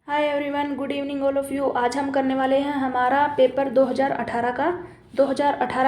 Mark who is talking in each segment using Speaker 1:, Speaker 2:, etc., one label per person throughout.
Speaker 1: Hi everyone, good evening all of you. आज हम करने वाले हैं हमारा पेपर 2018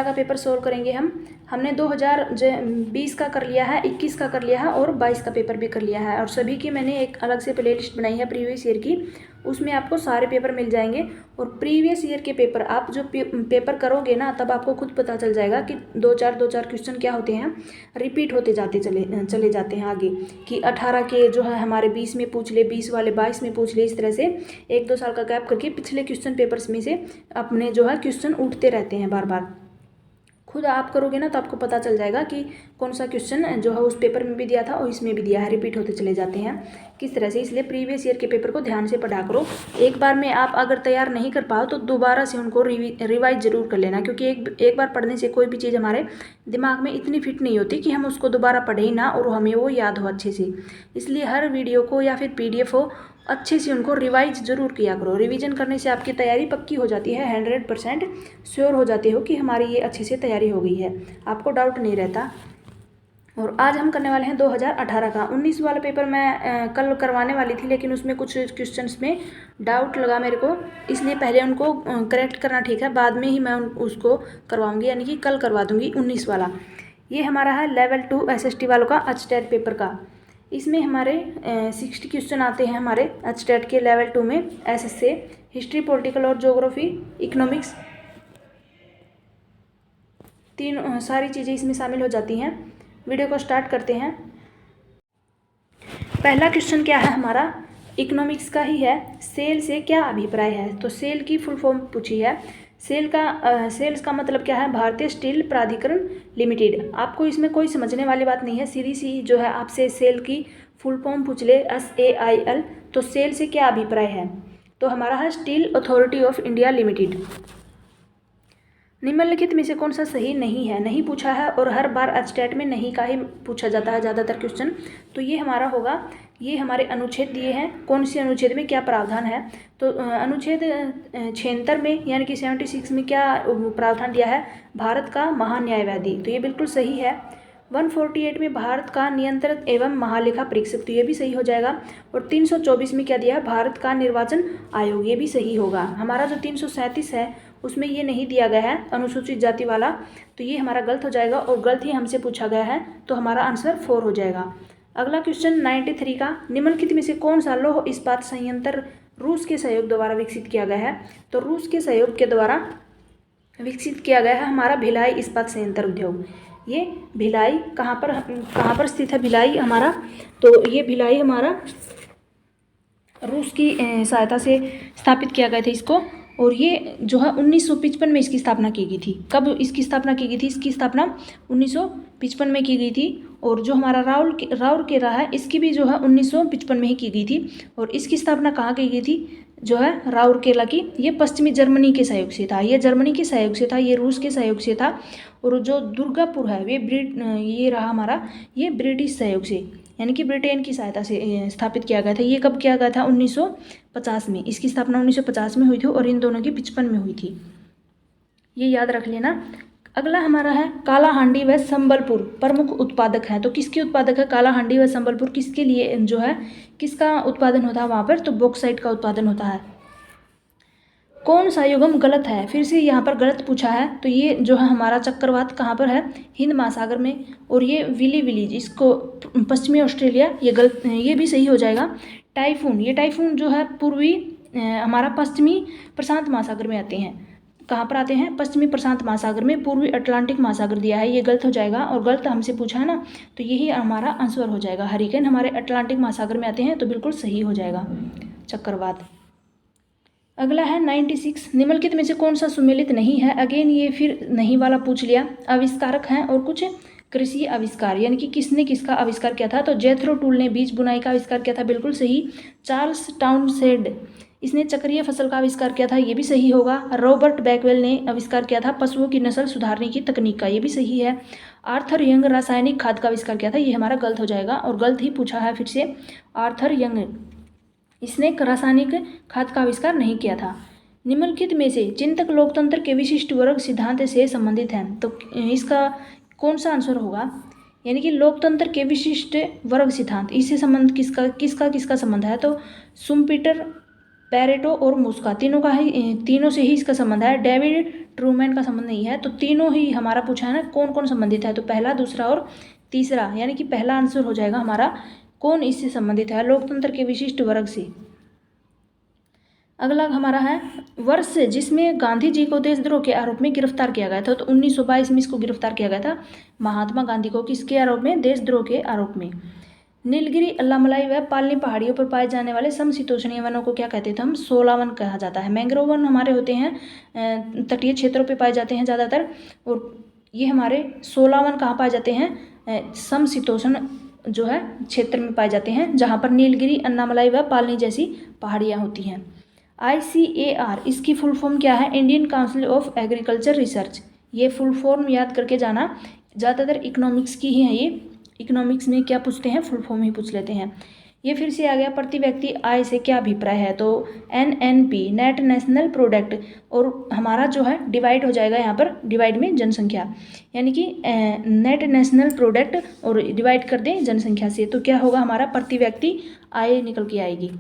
Speaker 1: का पेपर सोल्व करेंगे हमने 2020 का कर लिया है, 21 का कर लिया है और 22 का पेपर भी कर लिया है। और सभी की मैंने एक अलग से प्ले लिस्ट बनाई है प्रीवियस ईयर की, उसमें आपको सारे पेपर मिल जाएंगे। और प्रीवियस ईयर के पेपर आप जो पेपर करोगे ना, तब आपको खुद पता चल जाएगा कि दो चार क्वेश्चन क्या होते हैं, रिपीट होते चले जाते हैं आगे। कि 18 के जो है हमारे 20 में पूछ ले, 20 वाले 22 में पूछ ले। इस तरह से 1-2 साल का गैप करके पिछले क्वेश्चन पेपर्स में से अपने जो है क्वेश्चन उठते रहते हैं बार बार। खुद आप करोगे ना तो आपको पता चल जाएगा कि कौन सा क्वेश्चन जो है उस पेपर में भी दिया था और इसमें भी दिया है, रिपीट होते चले जाते हैं किस तरह से। इसलिए प्रीवियस ईयर के पेपर को ध्यान से पढ़ा करो। एक बार में आप अगर तैयार नहीं कर पाओ तो दोबारा से उनको रिवाइज जरूर कर लेना, क्योंकि एक बार पढ़ने से कोई भी चीज़ हमारे दिमाग में इतनी फिट नहीं होती कि हम उसको दोबारा पढ़े ही ना और हमें वो याद हो अच्छे से। इसलिए हर वीडियो को या फिर PDF हो, अच्छे से उनको रिवाइज ज़रूर किया करो। रिवीजन करने से आपकी तैयारी पक्की हो जाती है, 100% श्योर हो जाते हो कि हमारी ये अच्छे से तैयारी हो गई है, आपको डाउट नहीं रहता। और आज हम करने वाले हैं 2018 का। 19 वाला पेपर मैं कल करवाने वाली थी, लेकिन उसमें कुछ क्वेश्चंस में डाउट लगा मेरे को, इसलिए पहले उनको करेक्ट करना ठीक है, बाद में ही मैं उसको करवाऊँगी, यानी कि कल करवा दूँगी 19 वाला। ये हमारा है लेवल 2 SST वालों का अचटेट पेपर का। इसमें हमारे 60 क्वेश्चन आते हैं हमारे अचटेट के लेवल 2 में। SS से हिस्ट्री, पॉलिटिकल और ज्योग्राफी, इकोनॉमिक्स, तीन सारी चीज़ें इसमें शामिल हो जाती हैं। वीडियो को स्टार्ट करते हैं। पहला क्वेश्चन क्या है हमारा, इकोनॉमिक्स का ही है। सेल से क्या अभिप्राय है? तो सेल की फुल फॉर्म पूछी है। सेल्स का मतलब क्या है? भारतीय स्टील प्राधिकरण लिमिटेड। आपको इसमें कोई समझने वाली बात नहीं है, सीधी सी जो है आपसे सेल की फुल फॉर्म पूछ ले, SAIL, तो सेल से क्या अभिप्राय है? तो हमारा है steel authority of India limited. निम्नलिखित में से कौन सा सही नहीं है? नहीं पूछा है और हर बार अचटेट में नहीं का ही पूछा जाता है ज़्यादातर क्वेश्चन, तो ये हमारा होगा। ये हमारे अनुच्छेद दिए हैं, कौन सी अनुच्छेद में क्या प्रावधान है? तो अनुच्छेद 76 में यानी कि 76 में क्या प्रावधान दिया है? भारत का महान्यायवादी, तो ये बिल्कुल सही है। 148 में भारत का नियंत्रक एवं महालेखा परीक्षक, तो ये भी सही हो जाएगा। और 324 में क्या दिया है? भारत का निर्वाचन आयोग, ये भी सही होगा। हमारा जो 337 है उसमें ये नहीं दिया गया है अनुसूचित जाति वाला, तो ये हमारा गलत हो जाएगा और गलत ही हमसे पूछा गया है, तो हमारा आंसर 4 हो जाएगा। अगला क्वेश्चन 93 का, निम्नलिखित में से कौन सा लौह इस्पात संयंत्र रूस के सहयोग द्वारा विकसित किया गया है? तो रूस के सहयोग के द्वारा विकसित किया गया है हमारा भिलाई इस्पात संयंत्र उद्योग। ये भिलाई कहाँ पर स्थित है? भिलाई हमारा, तो ये भिलाई हमारा रूस की सहायता से स्थापित किया गया था इसको। और ये जो है 1955 में इसकी स्थापना की गई थी। कब इसकी स्थापना की गई थी? इसकी स्थापना 1955 में की गई थी। और जो हमारा राउरकेला है, इसकी भी जो है 1955 में ही की गई थी। और इसकी स्थापना कहाँ की गई थी? जो है राउरकेला की, ये पश्चिमी जर्मनी के सहयोग से था। ये जर्मनी के सहयोग से था, ये रूस के सहयोग से था। और जो दुर्गापुर है ये रहा हमारा, ये ब्रिटिश सहयोग से यानी कि ब्रिटेन की सहायता से स्थापित किया गया था। ये कब किया गया था? 1950 में। इसकी स्थापना 1950 में हुई थी और इन दोनों की 55 में हुई थी, ये याद रख लेना। अगला हमारा है कालाहांडी व संबलपुर प्रमुख उत्पादक है। तो किसके उत्पादक है कालाहांडी व संबलपुर? किसके लिए जो है, किसका उत्पादन होता है वहाँ पर? तो बॉक्साइट का उत्पादन होता है। कौन सा युग्म गलत है? फिर से यहाँ पर गलत पूछा है। तो ये जो है हमारा चक्रवात कहाँ पर है? हिंद महासागर में। और ये विली विलीज, इसको पश्चिमी ऑस्ट्रेलिया, ये गलत, ये भी सही हो जाएगा। टाइफून, ये टाइफून जो है पूर्वी हमारा पश्चिमी प्रशांत महासागर में आते हैं। कहाँ पर आते हैं? पश्चिमी प्रशांत महासागर में। पूर्वी अटलांटिक महासागर दिया है, ये गलत हो जाएगा। और गलत हमसे पूछा है ना, तो यही हमारा आंसर हो जाएगा। हरिकेन हमारे अटलांटिक महासागर में आते हैं, तो बिल्कुल सही हो जाएगा चक्रवात। अगला है 96, निम्नलिखित में से कौन सा सुमेलित नहीं है? अगेन ये फिर नहीं वाला पूछ लिया। आविष्कारक हैं और कुछ कृषि आविष्कार, यानी कि किसने किसका आविष्कार किया था? तो जेथरो टूल ने बीज बुनाई का आविष्कार किया था, बिल्कुल सही। चार्ल्स टाउनशेंड, इसने चक्रीय फसल का आविष्कार किया था, ये भी सही होगा। रॉबर्ट बैकवेल ने आविष्कार किया था पशुओं की नस्ल सुधारने की तकनीक का, ये भी सही है। आर्थर यंग रासायनिक खाद का आविष्कार किया था, ये हमारा गलत हो जाएगा और गलत ही पूछा है फिर से। आर्थर यंग, इसने रासायनिक खाद का आविष्कार नहीं किया था। निम्नलिखित में से चिंतक लोकतंत्र के विशिष्ट वर्ग सिद्धांत से संबंधित हैं, तो इसका कौन सा आंसर होगा? यानी कि लोकतंत्र के विशिष्ट वर्ग सिद्धांत, इससे संबंध किसका संबंध है? तो शुम्पीटर पेरेटो और मुस्का तीनों से ही इसका संबंध है, डेविड ट्रूमैन का संबंध नहीं है। तो तीनों ही हमारा पूछा है ना कौन कौन संबंधित है, तो पहला, दूसरा और तीसरा, यानी कि पहला आंसर हो जाएगा हमारा कौन इससे संबंधित है, लोकतंत्र के विशिष्ट वर्ग से। अगला हमारा है वर्ष जिसमें गांधी जी को देशद्रोह के आरोप में गिरफ्तार किया गया था। तो 1922 में इसको गिरफ्तार किया गया था महात्मा गांधी को, किसके आरोप में, देशद्रोह के आरोप में। नीलगिरी, अल्लामलाई व पालनी पहाड़ियों पर पाए जाने वाले समशीतोष्णीय वनों को क्या कहते थे हम, शोलावन कहा जाता है। मैंग्रोव वन हमारे होते हैं तटीय क्षेत्रों पे पाए जाते हैं ज़्यादातर, और ये हमारे शोलावन कहाँ पाए जाते हैं, समशीतोष्ण जो है क्षेत्र में पाए जाते हैं, जहाँ पर नीलगिरी, अन्नामलाई व पालनी जैसी पहाड़ियाँ होती हैं। ICAR इसकी फुल फॉर्म क्या है, Indian council of agriculture research. ये फुल फॉर्म याद करके जाना, ज़्यादातर इकोनॉमिक्स की ही है ये, इकोनॉमिक्स में क्या पूछते हैं, फुल फॉर्म ही पूछ लेते हैं। ये फिर से आ गया, प्रति व्यक्ति आय से क्या अभिप्राय है, तो NNP नेट नेशनल प्रोडक्ट, और हमारा जो है डिवाइड हो जाएगा यहाँ पर, डिवाइड में जनसंख्या, यानी कि नेट नेशनल प्रोडक्ट और डिवाइड कर दें जनसंख्या से, तो क्या होगा हमारा प्रति व्यक्ति आय निकल के आएगी।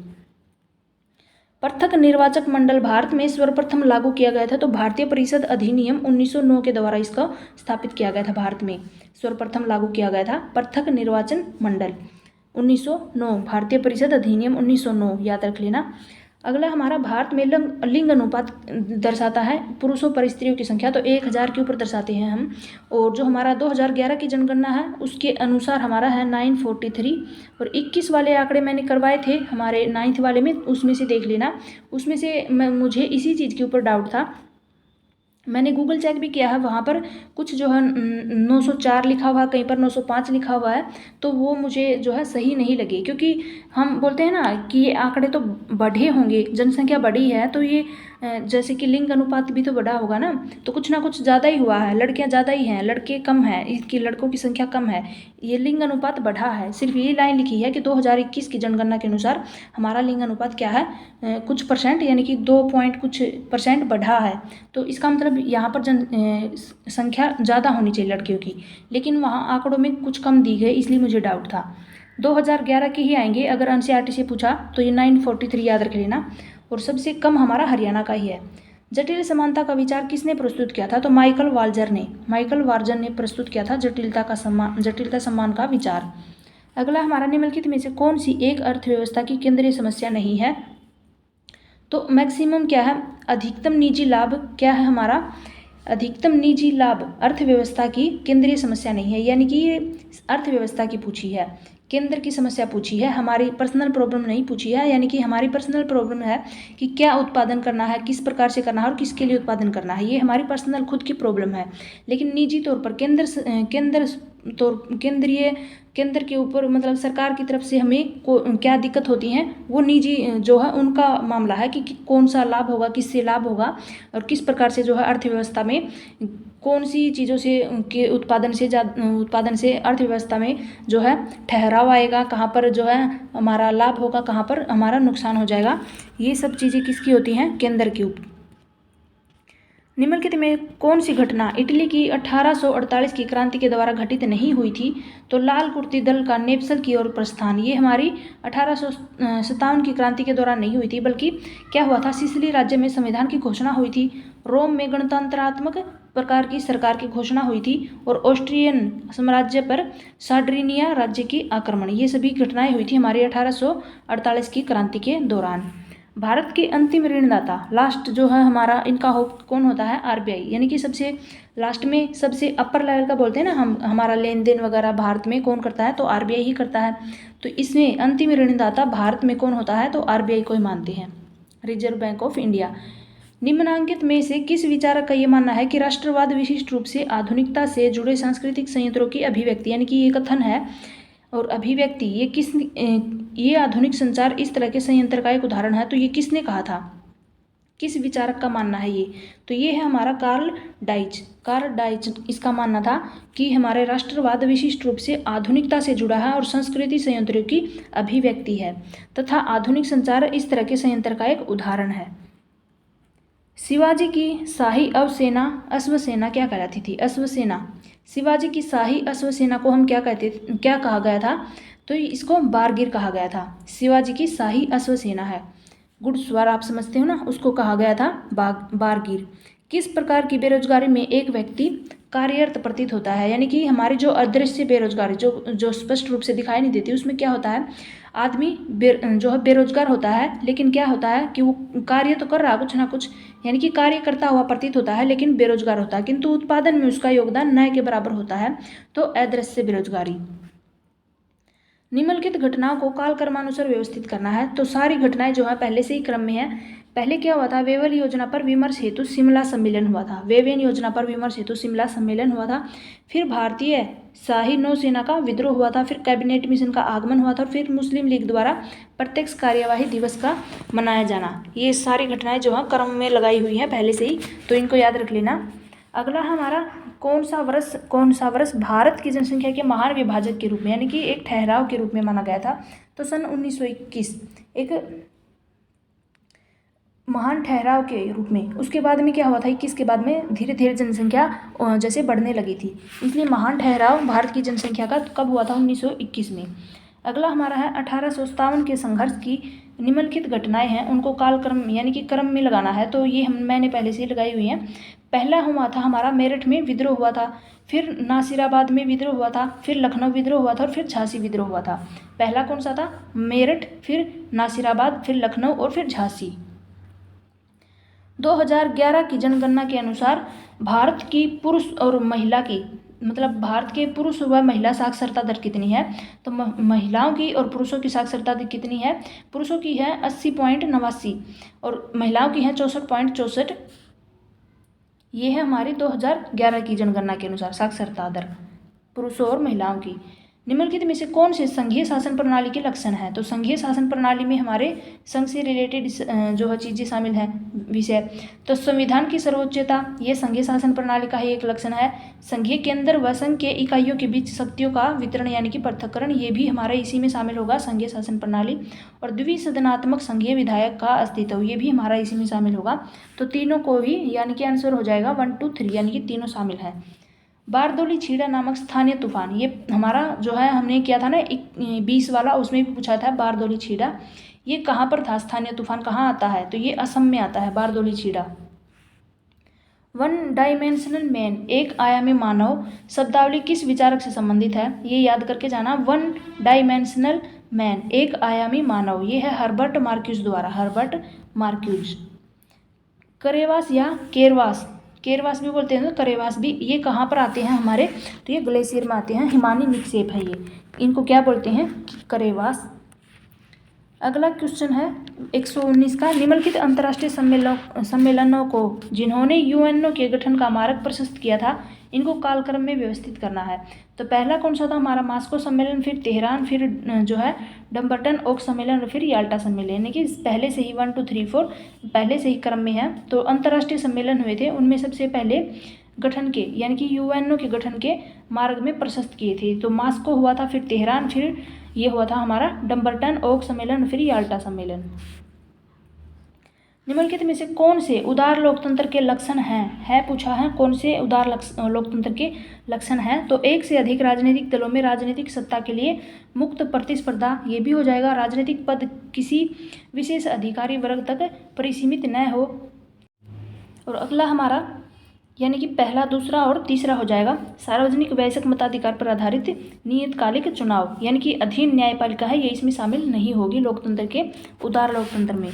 Speaker 1: पृथक निर्वाचक मंडल भारत में सर्वप्रथम लागू किया गया था, तो भारतीय परिषद अधिनियम 1909 के द्वारा इसका स्थापित किया गया था, भारत में सर्वप्रथम लागू किया गया था पृथक निर्वाचन मंडल 1909, भारतीय परिषद अधिनियम 1909 याद रख लेना। अगला हमारा भारत में लिंग अनुपात दर्शाता है पुरुषों पर स्त्रियों की संख्या, तो 1000 के ऊपर दर्शाते हैं हम, और जो हमारा 2011 की जनगणना है उसके अनुसार हमारा है 943, और 21 वाले आंकड़े मैंने करवाए थे हमारे 9th वाले में, उसमें से देख लेना, उसमें से मुझे इसी चीज़ के ऊपर डाउट था, मैंने गूगल चेक भी किया है, वहाँ पर कुछ जो है 904 लिखा हुआ है, कहीं पर 905 लिखा हुआ है, तो वो मुझे जो है सही नहीं लगे, क्योंकि हम बोलते हैं ना कि ये आंकड़े तो बढ़े होंगे, जनसंख्या बढ़ी है, तो ये जैसे कि लिंग अनुपात भी तो बढ़ा होगा ना, तो कुछ ना कुछ ज़्यादा ही हुआ है, लड़कियां ज़्यादा ही हैं, लड़के कम हैं, इसकी लड़कों की संख्या कम है, ये लिंग अनुपात बढ़ा है। सिर्फ ये लाइन लिखी है कि 2021 की जनगणना के अनुसार हमारा लिंग अनुपात क्या है, कुछ परसेंट, यानी कि 2 पॉइंट कुछ परसेंट बढ़ा है, तो इसका मतलब यहाँ पर संख्या ज़्यादा होनी चाहिए लड़कियों की, लेकिन वहाँ आंकड़ों में कुछ कम दी गई, इसलिए मुझे डाउट था। 2011 के ही आएंगे, अगर NCERT से पूछा तो ये 943 याद रख लेना, और सबसे कम हमारा हरियाणा का ही है। जटिल समानता का विचार किसने प्रस्तुत किया था, तो माइकल वाल्जर ने प्रस्तुत किया था जटिलता सम्मान का विचार। अगला हमारा निम्नलिखित में से कौन सी एक अर्थव्यवस्था की केंद्रीय समस्या नहीं है, तो मैक्सिमम क्या है, अधिकतम निजी लाभ क्या है हमारा, अधिकतम निजी लाभ अर्थव्यवस्था की केंद्रीय समस्या नहीं है, यानी कि ये अर्थव्यवस्था की पूछी है, केंद्र की समस्या पूछी है, हमारी पर्सनल प्रॉब्लम नहीं पूछी है, यानी कि हमारी पर्सनल प्रॉब्लम है कि क्या उत्पादन करना है, किस प्रकार से करना है और किसके लिए उत्पादन करना है, ये हमारी पर्सनल खुद की प्रॉब्लम है। लेकिन निजी तौर पर केंद्र के ऊपर मतलब सरकार की तरफ से हमें क्या दिक्कत होती है, वो निजी जो है उनका मामला है कि कौन सा लाभ होगा, किससे लाभ होगा, और किस प्रकार से जो है अर्थव्यवस्था में कौन सी चीज़ों से के उत्पादन से अर्थव्यवस्था में जो है ठहराव आएगा, कहाँ पर जो है हमारा लाभ होगा, कहाँ पर हमारा नुकसान हो जाएगा, ये सब चीज़ें किसकी होती हैं, केंद्र की ऊपर। निम्नलिखित में कौन सी घटना इटली की 1848 की क्रांति के द्वारा घटित नहीं हुई थी, तो लाल कुर्ती दल का नेप्सल की ओर प्रस्थान, ये हमारी 1857 की क्रांति के दौरान नहीं हुई थी, बल्कि क्या हुआ था, सिसिली राज्य में संविधान की घोषणा हुई थी, रोम में गणतंत्रात्मक प्रकार की सरकार की घोषणा हुई थी, और ऑस्ट्रियन साम्राज्य पर सार्डिनिया राज्य की आक्रमण, ये सभी घटनाएं हुई थी हमारी 1848 की क्रांति के दौरान। भारत के अंतिम ऋणदाता लास्ट जो है हमारा, इनका कौन होता है, RBI, यानी कि सबसे लास्ट में सबसे अपर लेवल का बोलते हैं ना हम, हमारा लेन देन वगैरह भारत में कौन करता है, तो RBI ही करता है। तो इसमें अंतिम ऋणदाता भारत में कौन होता है, तो RBI को ही मानते हैं, रिजर्व बैंक ऑफ इंडिया। निम्नांकित में से किस विचारक का ये मानना है कि राष्ट्रवाद विशिष्ट रूप से आधुनिकता से जुड़े सांस्कृतिक संयंत्रों की अभिव्यक्ति, यानी कि ये कथन है और अभिव्यक्ति, ये आधुनिक संचार इस तरह के संयंत्र का एक उदाहरण है, तो ये किसने कहा था, किस विचारक का मानना है ये, तो ये है हमारा कार्ल डाइच इसका मानना था कि हमारे राष्ट्रवाद विशिष्ट रूप से आधुनिकता से जुड़ा है और संस्कृति संयंत्रों की अभिव्यक्ति है तथा आधुनिक संचार इस तरह के संयंत्र का एक उदाहरण है। शिवाजी की शाही अश्वसेना क्या कहलाती थी, अश्वसेना। शिवाजी की शाही अश्वसेना को हम क्या कहा गया था, तो इसको बारगीर कहा गया था। शिवाजी की शाही अश्वसेना है घुड़सवार आप समझते हो ना, उसको कहा गया था बारगीर। किस प्रकार की बेरोजगारी में एक व्यक्ति कार्यरत प्रतीत होता है, यानी कि हमारी जो अदृश्य बेरोजगारी जो स्पष्ट रूप से दिखाई नहीं देती, उसमें क्या होता है, आदमी जो है बेरोजगार होता है, लेकिन क्या होता है कि वो कार्य तो कर रहा है कुछ ना कुछ, यानी कि कार्य करता हुआ प्रतीत होता है, लेकिन बेरोजगार होता है, किंतु उत्पादन में उसका योगदान न के बराबर होता है, तो अदृश्य बेरोजगारी। निम्नलिखित घटनाओं को कालक्रमानुसार व्यवस्थित करना है, तो सारी घटनाएं जो है पहले से ही क्रम में है। पहले क्या हुआ था, वेवन योजना पर विमर्श हेतु शिमला सम्मेलन हुआ था, वेवन योजना पर विमर्श हेतु शिमला सम्मेलन हुआ था। फिर भारतीय शाही नौसेना का विद्रोह हुआ था, फिर कैबिनेट मिशन का आगमन हुआ था, फिर मुस्लिम लीग द्वारा प्रत्यक्ष कार्यवाही दिवस का मनाया जाना। ये सारी घटनाएं जो है क्रम में लगाई हुई हैं पहले से ही, तो इनको याद रख लेना। अगला हमारा कौन सा वर्ष भारत की जनसंख्या के महान विभाजक के रूप में, यानी कि एक ठहराव के रूप में माना गया था, तो सन 1921 एक महान ठहराव के रूप में। उसके बाद में क्या हुआ था, 21 के बाद में धीरे धीरे जनसंख्या जैसे बढ़ने लगी थी, इसलिए महान ठहराव भारत की जनसंख्या का कब हुआ था, 1921 में। अगला हमारा है 1857 के संघर्ष की निम्नलिखित घटनाएं हैं, उनको कालक्रम यानी कि क्रम में लगाना है, तो ये मैंने पहले से ही लगाई हुई हैं। पहला हुआ था हमारा मेरठ में विद्रोह हुआ था, फिर नासिराबाद में विद्रोह हुआ था, फिर लखनऊ विद्रोह हुआ था, और फिर झांसी विद्रोह हुआ था। पहला कौन सा था, मेरठ, फिर नासिराबाद, फिर लखनऊ और फिर झांसी। 2011 की जनगणना के अनुसार भारत की पुरुष और महिला की, मतलब भारत के पुरुष व महिला साक्षरता दर कितनी है, तो महिलाओं की और पुरुषों की साक्षरता दर कितनी है, पुरुषों की है 80.89 और महिलाओं की है 64.64। ये है हमारी 2011 की जनगणना के अनुसार साक्षरता दर पुरुषों और महिलाओं की। निम्नलिखित में से कौन से संघीय शासन प्रणाली के लक्षण है, तो संघीय शासन प्रणाली में हमारे संघ से रिलेटेड जो है चीज़ें शामिल हैं विषय, तो संविधान की सर्वोच्चता, ये संघीय शासन प्रणाली का ही एक लक्षण है। संघीय केंद्र व संघ के इकाइयों के बीच शक्तियों का वितरण यानी कि पृथक्करण, ये भी हमारे इसी में शामिल होगा, संघीय शासन प्रणाली। और द्विसदनात्मक संघीय विधायक का अस्तित्व, ये भी हमारा इसी में शामिल होगा। तो तीनों को ही यानी कि आंसर हो जाएगा 1, 2, 3, यानी कि तीनों शामिल हैं। बारदोली छीड़ा नामक स्थानीय तूफान, ये हमारा जो है हमने किया था ना 20 वाला, उसमें भी पूछा था बारदोली छीड़ा, ये कहाँ पर था, स्थानीय तूफान कहाँ आता है, तो ये असम में आता है बारदोली छीड़ा। 1 डायमेंशनल मैन, एक आयामी मानव, शब्दावली किस विचारक से संबंधित है, ये याद करके जाना। 1 डायमेंशनल मैन, एक आयामी मानव, ये है हर्बर्ट मार्क्यूज द्वारा, हर्बर्ट मार्क्यूज। करेवास या केरवास, केरवास भी बोलते हैं, तो करेवास भी, ये कहाँ पर आते हैं हमारे, तो ये ग्लेशियर में आते हैं, हिमानी निक्षेप है ये, इनको क्या बोलते हैं, करेवास। अगला क्वेश्चन है 119 का, निम्नलिखित अंतर्राष्ट्रीय सम्मेलनों को जिन्होंने यूएनओ के गठन का मार्ग प्रशस्त किया था, इनको कालक्रम में व्यवस्थित करना है। तो पहला कौन सा था हमारा, मास्को सम्मेलन, फिर तेहरान, फिर जो है डम्बर्टन ओक सम्मेलन, और फिर याल्टा सम्मेलन, यानी कि पहले से ही 1, 2, 3, 4 पहले से ही क्रम में है। तो अंतर्राष्ट्रीय सम्मेलन हुए थे, उनमें सबसे पहले गठन के यानी कि यूएनओ के गठन के मार्ग में प्रशस्त किए थे, तो मास्को हुआ था, फिर तेहरान, फिर ये हुआ था हमारा डम्बर्टन ओक सम्मेलन, फिर याल्टा सम्मेलन। निम्नलिखित में से कौन से उदार लोकतंत्र के लक्षण है पूछा है, कौन से उदार लोकतंत्र के लक्षण हैं, तो एक से अधिक राजनीतिक दलों में राजनीतिक सत्ता के लिए मुक्त प्रतिस्पर्धा, ये भी हो जाएगा। राजनीतिक पद किसी विशेष अधिकारी वर्ग तक परिसीमित न हो। और अगला हमारा यानी कि पहला, दूसरा और तीसरा हो जाएगा, सार्वजनिक वयस्क मताधिकार पर आधारित नियतकालिक चुनाव, यानी कि अधीन न्यायपालिका है, ये इसमें शामिल नहीं होगी लोकतंत्र के, उदार लोकतंत्र में।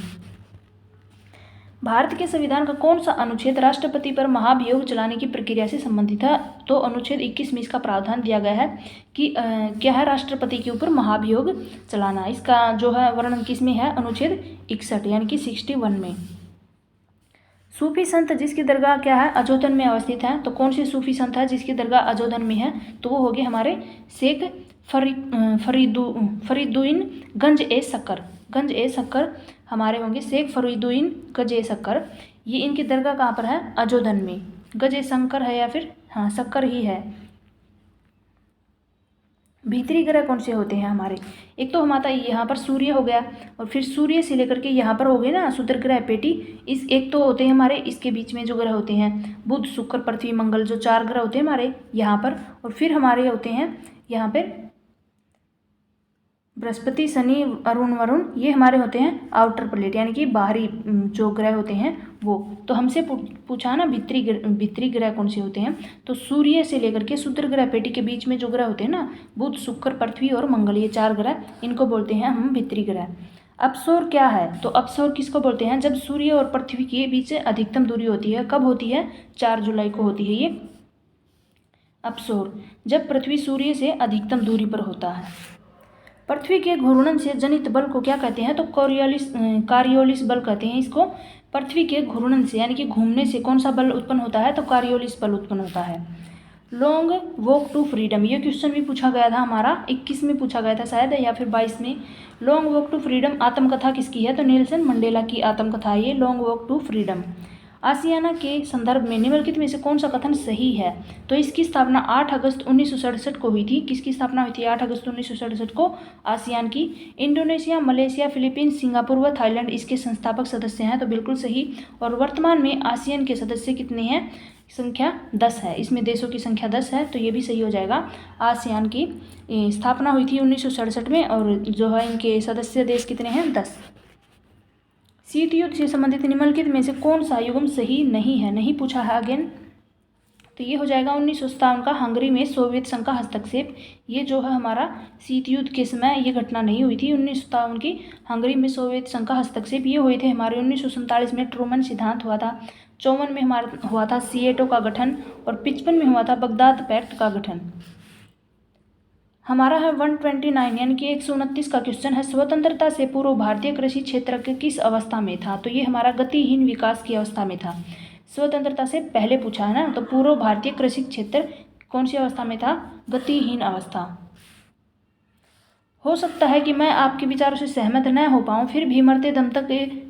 Speaker 1: भारत के संविधान का कौन सा अनुच्छेद राष्ट्रपति पर महाभियोग चलाने की प्रक्रिया से संबंधित है, तो अनुच्छेद 21 में इसका प्रावधान दिया गया है कि क्या है, राष्ट्रपति के ऊपर महाभियोग चलाना, इसका जो है वर्णन किस में है, अनुच्छेद 61 यानी कि 61 में। सूफी संत जिसकी दरगाह क्या है, अजोधन में अवस्थित है, तो कौन से सूफी संत है जिसकी दरगाह अजोधन में है, तो वो होगी हमारे शेख फरीदुद्दीन गंज ए शक्कर हमारे होंगे शेख फरीदुद्दीन गंज ए शक्कर, ये इनकी दरगाह कहाँ पर है, अजोधन में। गंज ए शंकर है या फिर हाँ शक्कर ही है। भीतरी ग्रह कौन से होते हैं हमारे, एक तो हमारा यहाँ पर सूर्य हो गया, और फिर सूर्य से लेकर के यहाँ पर हो गए ना क्षुद्र ग्रह पेटी, इस एक तो होते हैं हमारे, इसके बीच में जो ग्रह होते हैं बुध शुक्र पृथ्वी मंगल, जो 4 ग्रह होते हैं हमारे यहाँ पर, और फिर हमारे होते हैं यहाँ पर बृहस्पति, शनि, अरुण, वरुण ये हमारे होते हैं आउटर प्लेट, यानी कि बाहरी जो ग्रह होते हैं वो। तो हमसे पूछा ना भीतरी ग्रह कौन से होते हैं, तो सूर्य से लेकर के क्षुद्र ग्रह पेटी के बीच में जो ग्रह होते हैं ना, बुध, शुक्र, पृथ्वी और मंगल, ये 4 ग्रह, इनको बोलते हैं हम भीतरी ग्रह। अपसौर क्या है, तो अपसौर किसको बोलते हैं, जब सूर्य और पृथ्वी के बीच अधिकतम दूरी होती है, कब होती है, 4 जुलाई को होती है ये अपसौर, जब पृथ्वी सूर्य से अधिकतम दूरी पर होता है। पृथ्वी के घूर्णन से जनित बल को क्या कहते हैं, तो कॉरियोलिस बल कहते हैं इसको। पृथ्वी के घूर्णन से यानी कि घूमने से कौन सा बल उत्पन्न होता है, तो कॉरियोलिस बल उत्पन्न होता है। लॉन्ग वॉक टू फ्रीडम, ये क्वेश्चन भी पूछा गया था हमारा 21 में पूछा गया था शायद, या फिर 22 में। लॉन्ग वॉक टू फ्रीडम आत्मकथा किसकी है, तो नेल्सन मंडेला की आत्मकथा है ये लॉन्ग वॉक टू फ्रीडम। आसियाना के संदर्भ में निम्नलिखित में से कौन सा कथन सही है, तो इसकी स्थापना 8 अगस्त 1967 को हुई थी। किसकी स्थापना हुई थी, 8 अगस्त 1967 को आसियान की। इंडोनेशिया, मलेशिया, फिलीपींस, सिंगापुर व थाईलैंड इसके संस्थापक सदस्य हैं, तो बिल्कुल सही। और वर्तमान में आसियान के सदस्य कितने हैं, संख्या 10 है, इसमें देशों की संख्या 10 है, तो ये भी सही हो जाएगा। आसियान की स्थापना हुई थी 1967 में, और जो है इनके सदस्य देश कितने हैं, 10। शीत युद्ध से संबंधित निम्नलिखित में से कौन सा युग्म सही नहीं है, नहीं पूछा है अगेन, तो ये हो जाएगा 1957 का हंगरी में सोवियत संघ का हस्तक्षेप। ये जो है हमारा शीत युद्ध के समय ये घटना नहीं हुई थी, 1957 की हंगरी में सोवियत संघ का हस्तक्षेप ये हुए थे हमारे। 1947 में ट्रूमन सिद्धांत हुआ था, 54 में हमारा हुआ था सिएटो का गठन, और 55 में हुआ था बगदाद पैक्ट का गठन। हमारा है 129 यानी कि 129 का क्वेश्चन है, स्वतंत्रता से पूर्व भारतीय कृषि क्षेत्र के किस अवस्था में था, तो ये हमारा गतिहीन विकास की अवस्था में था। स्वतंत्रता से पहले पूछा है ना, तो पूर्व भारतीय कृषि क्षेत्र कौन सी अवस्था में था, गतिहीन अवस्था। हो सकता है कि मैं आपके विचारों से सहमत न हो पाऊँ, फिर भी मरते दम तक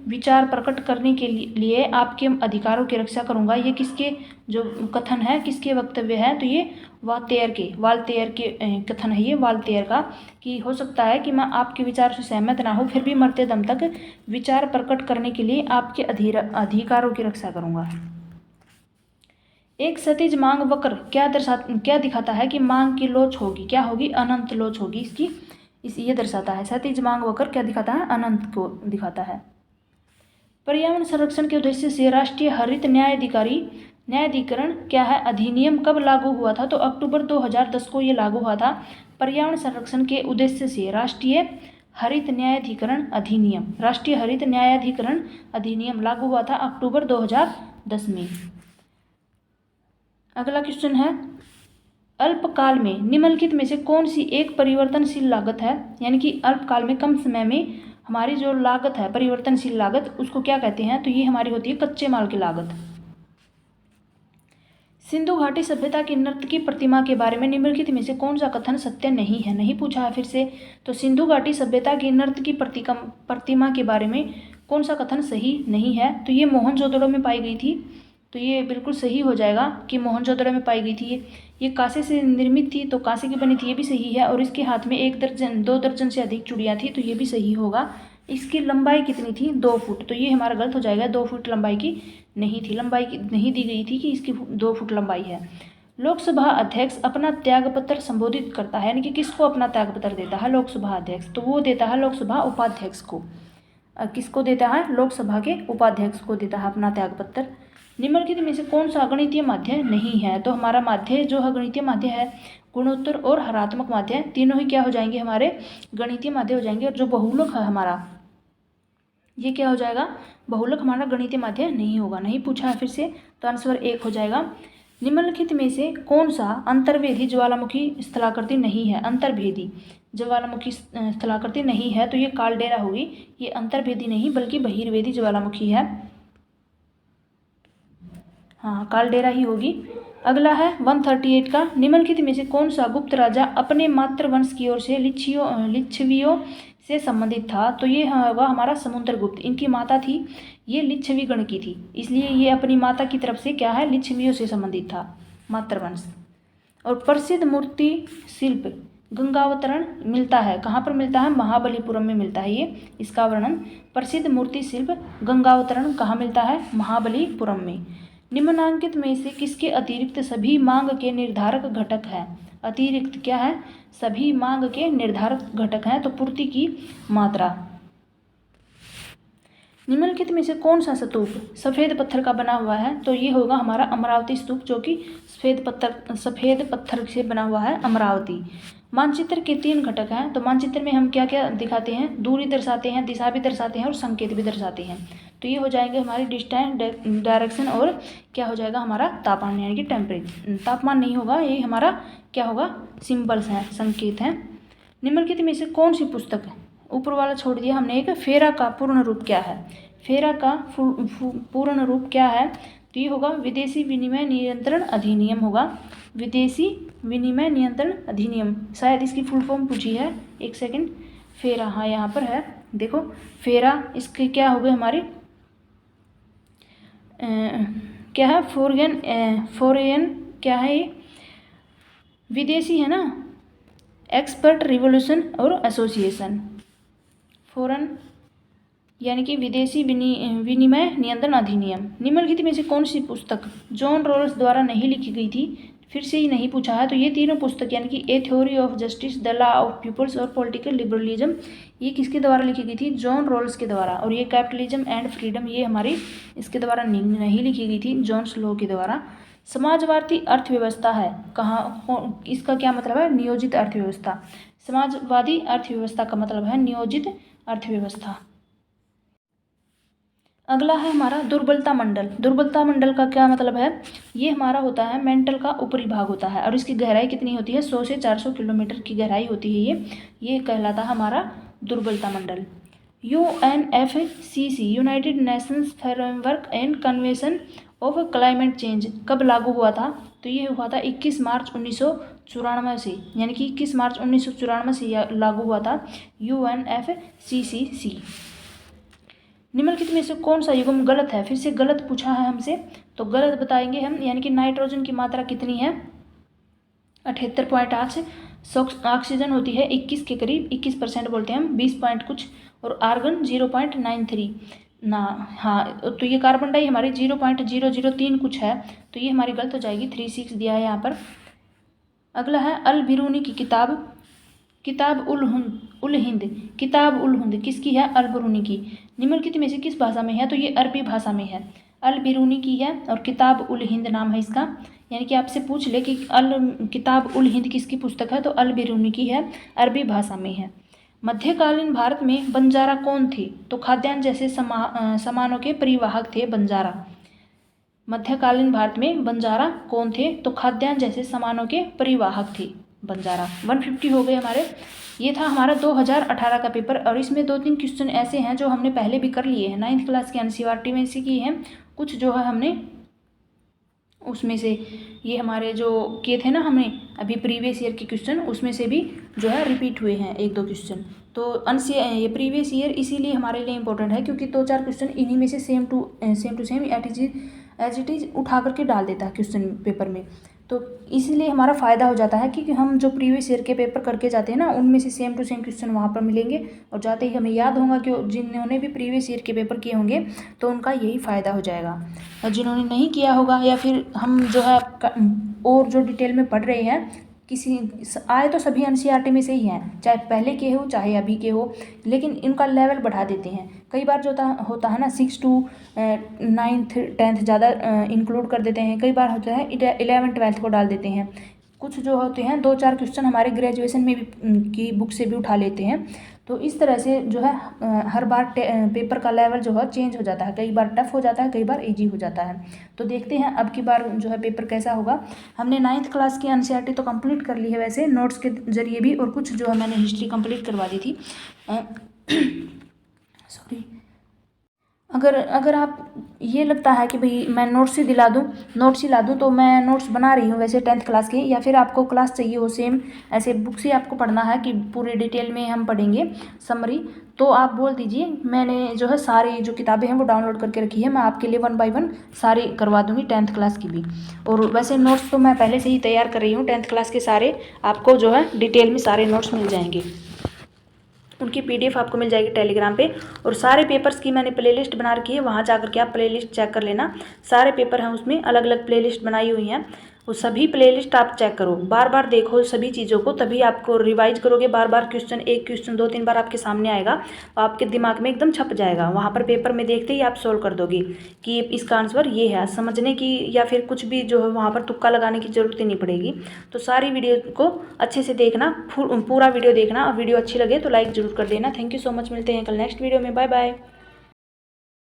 Speaker 1: विचार प्रकट करने के लिए आपके अधिकारों की रक्षा करूंगा। ये किसके जो कथन है, किसके वक्तव्य है, तो ये वाल्तेयर के कथन है ये वाल्तेयर का, कि हो सकता है कि मैं आपके विचारों से सहमत ना हो, फिर भी मरते दम तक विचार प्रकट करने के लिए आपके अधिकारों की रक्षा करूंगा। एक क्षैतिज मांग वक्र क्या दिखाता है कि मांग की लोच होगी, क्या होगी, अनंत लोच होगी इसकी, ये दर्शाता है। क्षैतिज मांग वक्र क्या दिखाता है, अनंत को दिखाता है। पर्यावरण संरक्षण के उद्देश्य से राष्ट्रीय हरित न्यायाधिकरण क्या है, अधिनियम कब लागू हुआ था, तो अक्टूबर 2010 को ये लागू हुआ था। पर्यावरण संरक्षण के उद्देश्य से राष्ट्रीय हरित न्यायाधिकरण अधिनियम लागू हुआ था अक्टूबर 2010 में। अगला क्वेश्चन है, अल्पकाल में निम्नलिखित में से कौन सी एक परिवर्तनशील लागत है, यानी कि अल्पकाल में कम समय में हमारी जो लागत है परिवर्तनशील लागत, उसको क्या कहते हैं, तो ये हमारी होती है कच्चे माल की लागत। सिंधु घाटी सभ्यता की नर्तकी प्रतिमा के बारे में निम्नलिखित में से कौन सा कथन सत्य नहीं है, नहीं पूछा है फिर से, तो सिंधु घाटी सभ्यता की नर्तकी प्रतिमा के बारे में कौन सा कथन सही नहीं है, तो ये मोहनजोदड़ो में पाई गई थी, तो ये बिल्कुल सही हो जाएगा कि मोहनजोदड़ो में पाई गई थी। ये कांसे से निर्मित थी, तो कांसे की बनी थी, ये भी सही है। और इसके हाथ में 2 दर्जन से अधिक चूड़ियाँ थी, तो ये भी सही होगा। इसकी लंबाई कितनी थी, 2 फुट, तो ये हमारा गलत हो जाएगा, 2 फुट लंबाई की नहीं थी, लंबाई की नहीं दी गई थी कि इसकी 2 फुट लंबाई है। लोकसभा अध्यक्ष अपना त्यागपत्र संबोधित करता है, यानी कि किसको अपना त्यागपत्र देता है, लोकसभा अध्यक्ष, तो वो देता है लोकसभा उपाध्यक्ष को। किसको देता है, लोकसभा के उपाध्यक्ष को देता है अपना त्यागपत्र। निम्नलिखित में से कौन सा गणितीय माध्य नहीं है, तो हमारा माध्य जो है गणितीय माध्य है, गुणोत्तर और हरात्मक माध्य, तीनों ही क्या हो जाएंगे, हमारे गणितीय माध्य हो जाएंगे। और जो बहुलक है हमारा, ये क्या हो जाएगा, बहुलक हमारा गणितीय माध्य नहीं होगा, नहीं पूछा है फिर से, तो आंसर 1 हो जाएगा। निम्नलिखित में से कौन सा अंतर्वेदी ज्वालामुखी स्थलाकृति नहीं है, अंतर्भेदी ज्वालामुखी स्थलाकृति नहीं है, तो ये कालडेरा होगी, ये अंतर्भेदी नहीं बल्कि बहिर्वेदी ज्वालामुखी है, हाँ कालडेरा ही होगी। अगला है 138 का, निम्नलिखित में से कौन सा गुप्त राजा अपने मातृवंश की ओर से लिच्छवियों से संबंधित था, तो ये होगा हमारा समुद्रगुप्त। इनकी माता थी ये लिच्छवी गण की थी, इसलिए ये अपनी माता की तरफ से क्या है, लिच्छवियों से संबंधित था, मातृवंश। और प्रसिद्ध मूर्ति शिल्प गंगावतरण मिलता है, कहाँ पर मिलता है, महाबलीपुरम में मिलता है ये, इसका वर्णन। प्रसिद्ध मूर्ति शिल्प गंगावतरण कहाँ मिलता है, महाबलीपुरम में। निम्नांकित में से किसके अतिरिक्त सभी मांग के निर्धारक घटक हैं, अतिरिक्त क्या है, सभी मांग के निर्धारक घटक हैं। तो पूर्ति की मात्रा। निम्नलिखित में से कौन सा स्तूप सफ़ेद पत्थर का बना हुआ है? तो ये होगा हमारा अमरावती स्तूप, जो कि सफ़ेद पत्थर से बना हुआ है, अमरावती। मानचित्र के 3 घटक हैं। तो मानचित्र में हम क्या क्या दिखाते हैं? दूरी दर्शाते हैं, दिशा भी दर्शाते हैं और संकेत भी दर्शाते हैं। तो ये हो जाएंगे हमारी डिस्टेंस, डायरेक्शन और क्या हो जाएगा हमारा तापमान, यानी कि टेम्परेचर। तापमान नहीं होगा, ये हमारा क्या होगा, सिंबल्स हैं, संकेत हैं। निम्नलिखित में से कौन सी पुस्तक है, ऊपर वाला छोड़ दिया हमने, एक फेरा का पूर्ण रूप क्या है? फेरा का पूर्ण रूप क्या है? तो ये होगा विदेशी विनिमय नियंत्रण अधिनियम होगा, विदेशी विनिमय नियंत्रण अधिनियम। शायद इसकी फुल फॉर्म पूछी है, एक सेकंड। फेरा, हाँ यहाँ पर है, देखो फेरा, इसके क्या हो गए हमारे क्या है, फॉरेन क्या है ये, विदेशी है ना, एक्सपर्ट रिवोल्यूशन और एसोसिएशन, फॉरेन यानी कि विदेशी विनिमय नियंत्रण अधिनियम। निम्नलिखित में से कौन सी पुस्तक जॉन रॉल्स द्वारा नहीं लिखी गई थी? फिर से ही नहीं पूछा है। तो ये तीनों पुस्तक यानी कि a theory of justice, the law of peoples और पॉलिटिकल लिबरलिज्म, ये किसके द्वारा लिखी गई थी? जॉन रॉल्स के द्वारा। और ये कैपिटलिज्म एंड फ्रीडम, ये हमारी इसके द्वारा नहीं लिखी गई थी, जॉन स्लो के द्वारा। समाजवादी अर्थव्यवस्था है कहाँ, इसका क्या मतलब है? नियोजित अर्थव्यवस्था। समाजवादी अर्थव्यवस्था का मतलब है नियोजित अर्थव्यवस्था। अगला है हमारा दुर्बलता मंडल। दुर्बलता मंडल का क्या मतलब है? ये हमारा होता है मेंटल का ऊपरी भाग होता है और इसकी गहराई कितनी होती है? 100 से 400 किलोमीटर की गहराई होती है ये कहलाता है हमारा दुर्बलता मंडल। UNFCCC United Nations framework and convention of climate change कब लागू हुआ था? तो ये हुआ था 21 मार्च 1994 से, यानी कि 21 मार्च 1994 से लागू हुआ था UNFCCC। निम्नलिखित में से कौन सा युग्म गलत है? फिर से गलत पूछा है हमसे, तो गलत बताएंगे हम। यानी कि नाइट्रोजन की मात्रा कितनी है? 78.8। ऑक्सीजन होती है 21 के करीब, 21% बोलते हैं हम, 20 पॉइंट कुछ, और आर्गन 0.93 ना, हाँ तो ये कार्बन डाई हमारी 0.003 कुछ है, तो ये हमारी गलत हो जाएगी, 36 दिया है यहाँ पर। अगला है अल बिरूनी की किताब उल हिंद। किताब उल हिंद किसकी है? अल बिरूनी की। निम्नलिखित में से किस भाषा में है? तो ये अरबी भाषा में है, अल बिरूनी की है, और किताब उल हिंद नाम है इसका। यानी कि आपसे पूछ ले कि किताब उल हिंद किसकी पुस्तक है, तो अल बिरूनी की है, अरबी भाषा में है। मध्यकालीन भारत में बंजारा कौन थे? तो खाद्यान्न जैसे सामानों के परिवाहक थे बंजारा। मध्यकालीन भारत में बंजारा कौन थे? तो खाद्यान्न जैसे सामानों के परिवाहक थे बंजारा। 150 हो गए हमारे। ये था हमारा 2018 का पेपर, और इसमें 2-3 क्वेश्चन ऐसे हैं जो हमने पहले भी कर लिए हैं, 9th क्लास के एनसीईआरटी में से किए हैं, कुछ जो है हमने उसमें से ये हमारे जो किए थे ना हमने अभी प्रीवियस ईयर के क्वेश्चन, उसमें से भी जो है रिपीट हुए हैं 1-2 क्वेश्चन। तो ये प्रीवियस ईयर इसीलिए हमारे लिए इंपॉर्टेंट है, क्योंकि 2-4 क्वेश्चन इन्हीं में से same to same as it is उठा करके डाल देता है क्वेश्चन पेपर में। तो इसीलिए हमारा फ़ायदा हो जाता है कि हम जो प्रीवियस ईयर के पेपर करके जाते हैं ना, उनमें से सेम टू सेम क्वेश्चन वहाँ पर मिलेंगे, और जाते ही हमें याद होगा कि जिन्होंने भी प्रीवियस ईयर के पेपर किए होंगे तो उनका यही फ़ायदा हो जाएगा। और जिन्होंने नहीं किया होगा, या फिर हम जो है और जो डिटेल में पढ़ रहे हैं, किसी आए तो सभी एनसीईआरटी में से ही हैं, चाहे पहले के हो चाहे अभी के हो, लेकिन इनका लेवल बढ़ा देते हैं। कई बार जो होता है ना 6 to 9th 10th ज़्यादा इंक्लूड कर देते हैं, कई बार होता है 11th 12th को डाल देते हैं। कुछ जो होते हैं 2-4 क्वेश्चन हमारे ग्रेजुएशन में भी की बुक से भी उठा लेते हैं। तो इस तरह से जो है हर बार पेपर का लेवल जो है चेंज हो जाता है, कई बार टफ हो जाता है, कई बार इजी हो जाता है। तो देखते हैं अब की बार जो है पेपर कैसा होगा। हमने 9th क्लास की एनसीईआरटी तो कंप्लीट कर ली है वैसे नोट्स के जरिए भी, और कुछ जो है मैंने हिस्ट्री कंप्लीट करवा दी थी। सॉरी, अगर आप ये लगता है कि भाई मैं नोट्स ही ला दूँ, तो मैं नोट्स बना रही हूँ वैसे 10th क्लास के, या फिर आपको क्लास चाहिए हो सेम ऐसे बुक से आपको पढ़ना है कि पूरे डिटेल में हम पढ़ेंगे समरी, तो आप बोल दीजिए। मैंने जो है सारी जो किताबें हैं वो डाउनलोड करके रखी है, मैं आपके लिए 1 by 1 सारी करवा दूँगी 10th क्लास की भी। और वैसे नोट्स तो मैं पहले से ही तैयार कर रही हूँ 10th क्लास के सारे, आपको जो है डिटेल में सारे नोट्स मिल जाएंगे, उनकी PDF आपको मिल जाएगी टेलीग्राम पे। और सारे पेपर्स की मैंने प्लेलिस्ट बना रखी है, वहाँ जा कर के आप प्लेलिस्ट चेक कर लेना, सारे पेपर हैं उसमें अलग अलग प्लेलिस्ट बनाई हुई हैं, वो सभी प्लेलिस्ट आप चेक करो, बार बार देखो सभी चीज़ों को, तभी आपको रिवाइज करोगे। बार बार क्वेश्चन, एक क्वेश्चन 2-3 बार आपके सामने आएगा, आपके दिमाग में एकदम छप जाएगा। वहाँ पर पेपर में देखते ही आप सोल्व कर दोगे कि इसका आंसर ये है। समझने की या फिर कुछ भी जो है वहाँ पर तुक्का लगाने की ज़रूरत ही नहीं पड़ेगी। तो सारी वीडियो को अच्छे से देखना, पूरा वीडियो देखना। और वीडियो अच्छी लगे तो लाइक ज़रूर कर देना। थैंक यू सो मच, मिलते हैं कल नेक्स्ट वीडियो में। Bye bye.